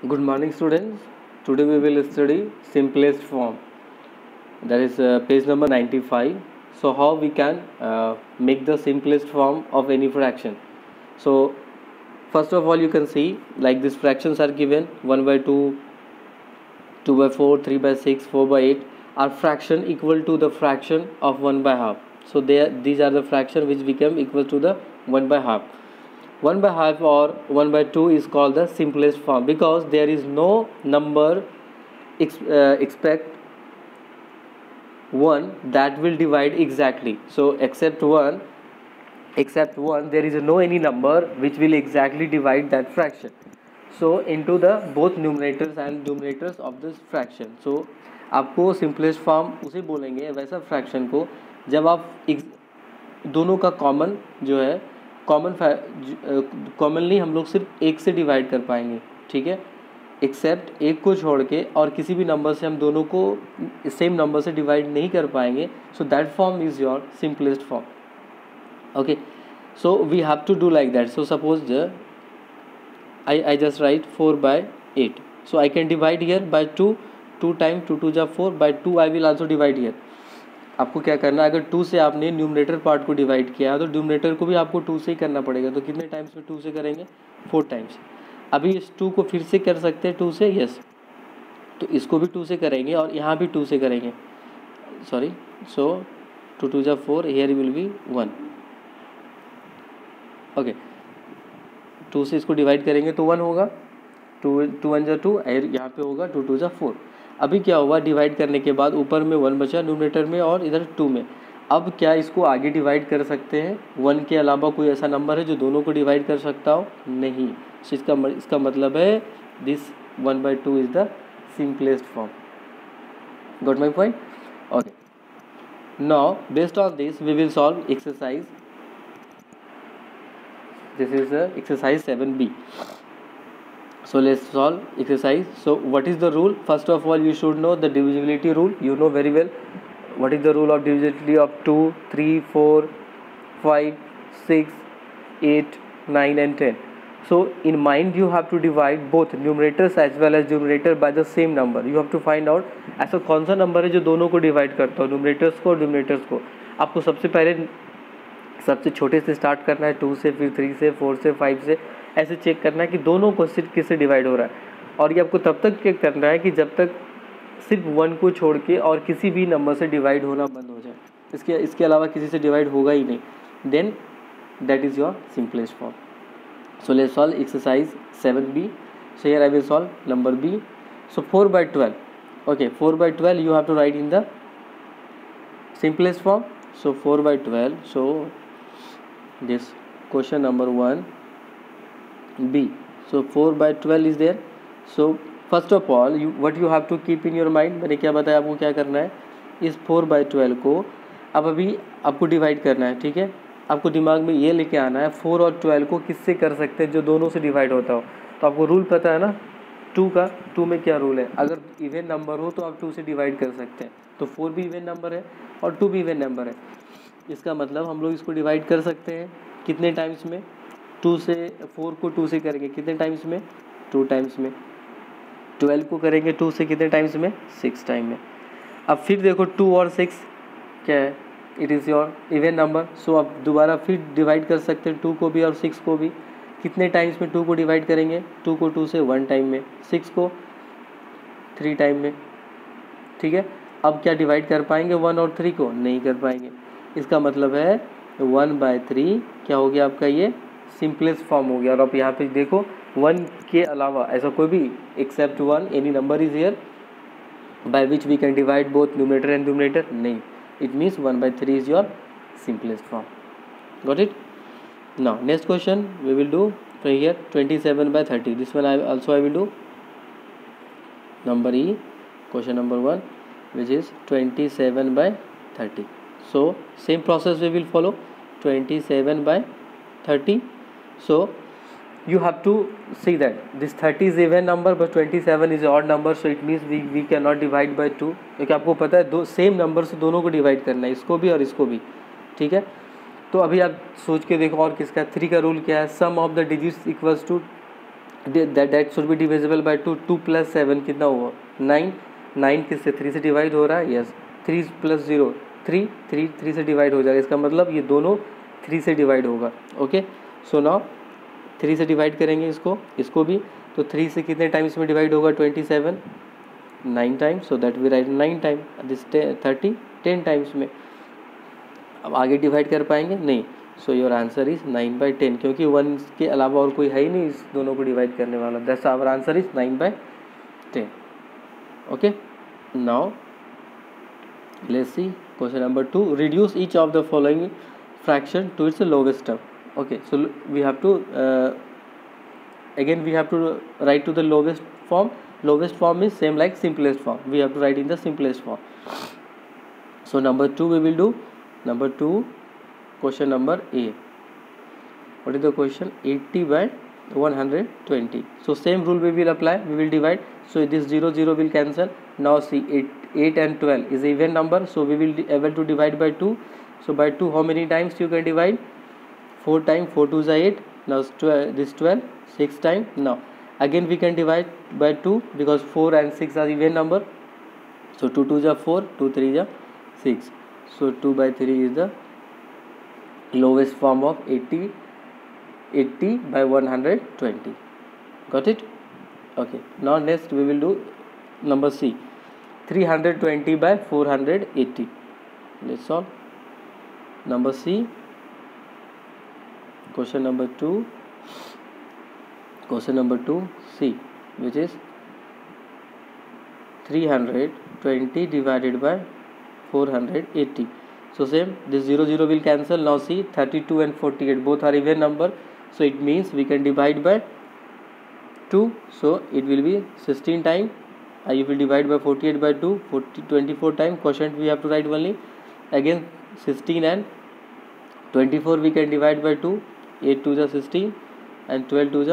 Good morning, students. Today we will study simplest form. That is page number 95. So how we can make the simplest form of any fraction. So first of all, you can see like these fractions are given 1 by 2, 2 by 4, 3 by 6, 4 by 8 are fraction equal to the fraction of 1 by half. So these are the fraction which become equal to the 1 by half. 1 by half or 1 by 2 is called the simplest form because there is no number expect 1 that will divide exactly. So except 1 there is no any number which will exactly divide that fraction. So into the both numerators and denominators of this fraction. So आपको simplest form उसे बोलेंगे वैसा fraction को जब आप दोनों का common जो है कॉमनली हम लोग सिर्फ एक से डिवाइड कर पाएंगे, ठीक है, एक्सेप्ट एक को छोड़ के और किसी भी नंबर से हम दोनों को सेम नंबर से डिवाइड नहीं कर पाएंगे. So that form is your simplest form. Okay, so we have to do like that. So suppose I just write 4 by 8. So I can divide here by 2. 2 times 2 2 जा 4 by 2 I will also divide here. आपको क्या करना है, अगर 2 से आपने numerator part को divide किया है तो न्यूमरेटर को भी आपको 2 से ही करना पड़ेगा. तो कितने टाइम्स में 2 से करेंगे? 4 टाइम्स. अभी इस 2 को फिर से कर सकते हैं 2 से, यस, तो इसको भी 2 से करेंगे और यहाँ भी 2 से करेंगे, सॉरी. सो 2 2 जा 4, हियर विल बी 1. ओके, 2 से इसको डिवाइड करेंगे तो 1 होगा. 2 1 जा 2, यहाँ पे होगा 2 2 जा 4. अभी क्या हुआ, डिवाइड करने के बाद ऊपर में 1 बचा न्यूमरेटर में और इधर 2 में. अब क्या इसको आगे डिवाइड कर सकते हैं? 1 के अलावा कोई ऐसा नंबर है जो दोनों को डिवाइड कर सकता हो? नहीं. सो इसका मतलब है this 1 by 2 is the simplest form. Got my point? Okay, now based on this we will solve exercise. This is exercise 7b. So let's solve exercise. So what is the rule? First of all, you should know the divisibility rule. You know very well what is the rule of divisibility of 2, 3, 4, 5, 6, 8, 9 and 10. So in mind you have to divide both numerators as well as denominator by the same number. You have to find out ऐसा कौन सा number है जो दोनों को divide करता हो, numerators को और denominators को. आपको सबसे पहले सबसे छोटे से स्टार्ट करना है, 2 से, फिर 3 से, 4 से, 5 से, ऐसे चेक करना है कि दोनों को सिर्फ किससे डिवाइड हो रहा है. और ये आपको तब तक चेक करना है कि जब तक सिर्फ 1 को छोड़ के और किसी भी नंबर से डिवाइड होना बंद हो जाए. इसके अलावा किसी से डिवाइड होगा ही नहीं. Then that is your simplest form. So let's solve exercise 7b. So here I will solve number b. So 4 by 12. Okay, 4 by 12 you have to write in the simplest form. So 4 by 12. So this question number 1 b. So 4 by 12 is there. So first of all what you have to keep in your mind, मैंने क्या बताया आपको क्या करना है, इस 4 by 12 को अब अभी आपको डिवाइड करना है, ठीक है. आपको दिमाग में ये लेके आना है 4 और 12 को किससे कर सकते हैं जो दोनों से डिवाइड होता हो. तो आपको रूल पता है ना 2 का. 2 में क्या रूल है, अगर इवन नंबर हो तो आप 2 से डिवाइड कर सकते हैं. तो 4 भी इवन नंबर है और 2 भी इवन नंबर है. इसका मतलब हम लोग इसको डिवाइड कर सकते हैं कितने टाइम्स में? 2 से. 4 को 2 से करेंगे कितने टाइम्स में? 2 टाइम्स में. 12 को करेंगे 2 से कितने टाइम्स में? 6 टाइम में. अब फिर देखो 2 और 6 क्या है, it is your even number. So अब दोबारा फिर डिवाइड कर सकते हैं 2 को भी और 6 को भी. कितने टाइम्स में 2 को डिवाइड करेंगे? 2 को 2 से 1 टाइम में, 6 को 3 टाइम में, ठीक है. अब क्या डिवाइड कर पाएंगे 1 और 3 को? नहीं कर पाएंगे. इसका मतलब है 1 by 3 क्या हो गया आपका, ये सिंपलेस्ट फॉर्म हो गया. और आप यहाँ पे देखो 1 के अलावा ऐसा कोई भी except 1 any number is here by which we can divide both numerator and denominator? नहीं. It means 1 by 3 is your simplest form. Got it? Now next question we will do here 27 by 30. This one I will do number E, question number 1 which is 27 by 30. So same process we will follow. 27 by 30. So you have to see that this 30 is even number but 27 is odd number. So it means we cannot divide by 2, क्योंकि आपको पता है दो same number से दोनों को divide करना है, इसको भी और इसको भी, ठीक है. तो अभी आप सोच के देखो और किसका. 3 का रूल क्या है, sum of the digits equals to that should be divisible by 2. 2 + 7 कितना हुआ 9. 9 किससे 3 से डिवाइड हो रहा है. यस 3 + 0 3. 3 से डिवाइड हो जाएगा. इसका मतलब ये दोनों 3 से डिवाइड होगा. ओके सो नाउ 3 से डिवाइड करेंगे इसको भी. तो 3 से कितने टाइम्स में डिवाइड होगा 27 9 times. So that we write 9 time. This 30 10 times में. अब आगे डिवाइड कर पाएंगे नहीं. सो योर आंसर इज 9/10 क्योंकि 1 के अलावा और कोई है ही नहीं इस दोनों को डिवाइड करने वाला. That's our answer is 9/10. Okay now let's see question number 2. Reduce each of the following fraction to its lowest term. Okay so we have to again we have to write to the lowest form. Lowest form is same like simplest form. We have to write in the simplest form. So number 2 we will do. Number 2 question number A. What is the question? 80/120. So same rule we will apply. We will divide. So this 0 0 will cancel. Now see 8 and 12 is even number. So we will able to divide by 2. So by 2 how many times you can divide? 4 times. 4 2 is 8. Now this 12 6 times. Now again we can divide by 2 because 4 and 6 are even number. So 2 2 is 4. 2 3 is 6. So 2/3 is the lowest form of 80/120. Got it? Okay now next we will do number C. 320/480. Let's solve. Number C, question number 2 C, which is 320 divided by 480. So same, this 0 0 will cancel. Now see 32 and 48 both are even number. So it means we can divide by 2. So it will be 16 times. You will divide by 48 by 2. 24 times. Quotient we have to write only. Again 16 and 24 we can divide by 2. 8 2 is 16 and 12 2 is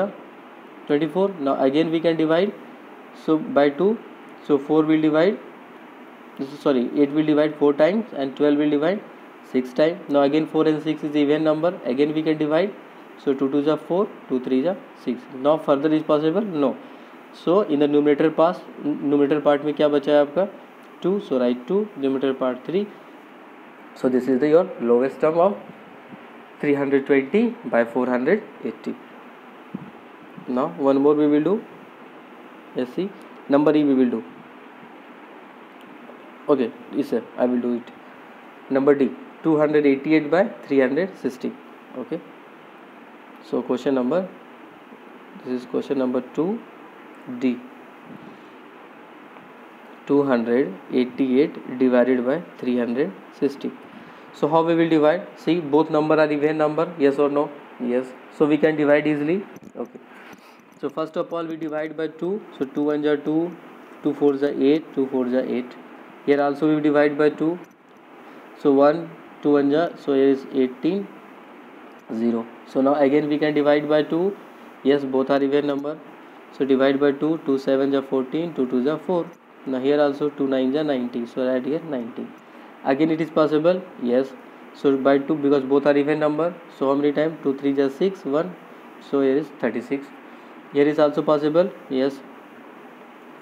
24. Now again we can divide. So by 2. So 4 will divide. 8 will divide 4 times and 12 will divide 6 times. Now again 4 and 6 is even number. Again we can divide. So 2 2 is 4. 2 3 is 6. Now further is possible? No. So in the numerator part में क्या बचा है आपका 2. So write 2. Numerator part 3. So this is your lowest term of 320/480. Now one more we will do. Let's see. Number E we will do. Okay, yes sir, I will do it. Number D, 288/360. Okay. So question number. This is question number 2D. 288 divided by 360. So how we will divide? See both number are even number. Yes or no? Yes. So we can divide easily. Okay. So first of all we divide by 2. So 2 1 is 2. 2 4 is 8. 2 4 is 8. Here also we divide by 2. So 1 2 1 is, so here is 18 0. So now again we can divide by 2. Yes, both are even number. So divide by 2. 2 7 is 14. 2 2 is 4. Now here also 2 9 is 90. So right here 90. Again it is possible. Yes. So by 2 because both are even number. So how many times? 2 3 is 6 1. So here is 36. Here is also possible. Yes,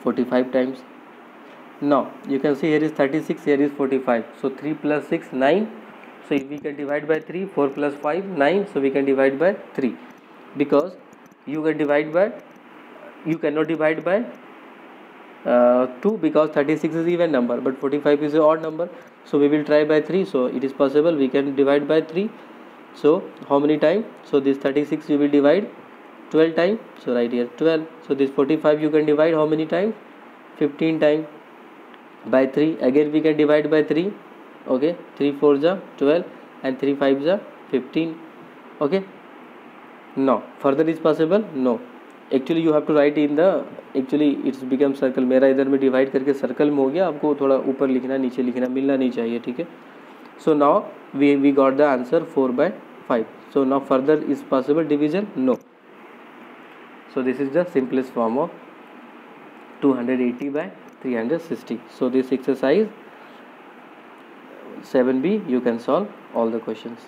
45 times. Now you can see here is 36. Here is 45. So 3 plus 6 9. So if we can divide by 3. 4 plus 5 9. So we can divide by 3 because you can divide by, you cannot divide by 2 because 36 is even number but 45 is an odd number. So we will try by 3. So it is possible we can divide by 3. So how many times? So this 36 you will divide 12 times. So right here 12. So this 45 you can divide how many times? 15 times by 3. Again we can divide by 3. Okay, 3 4 is 12 and 3 5 is 15. Okay. No, further is possible? No. Actually you have to write in the, actually it's become circle. मेरा इधर में divide करके circle में हो गया. आपको थोड़ा ऊपर लिखना नीचे लिखना मिलना नहीं चाहिए. ठीक है. So now we got the answer 4/5. So now further is possible division? No. So this is the simplest form of 280/360. So this exercise 7B you can solve all the questions.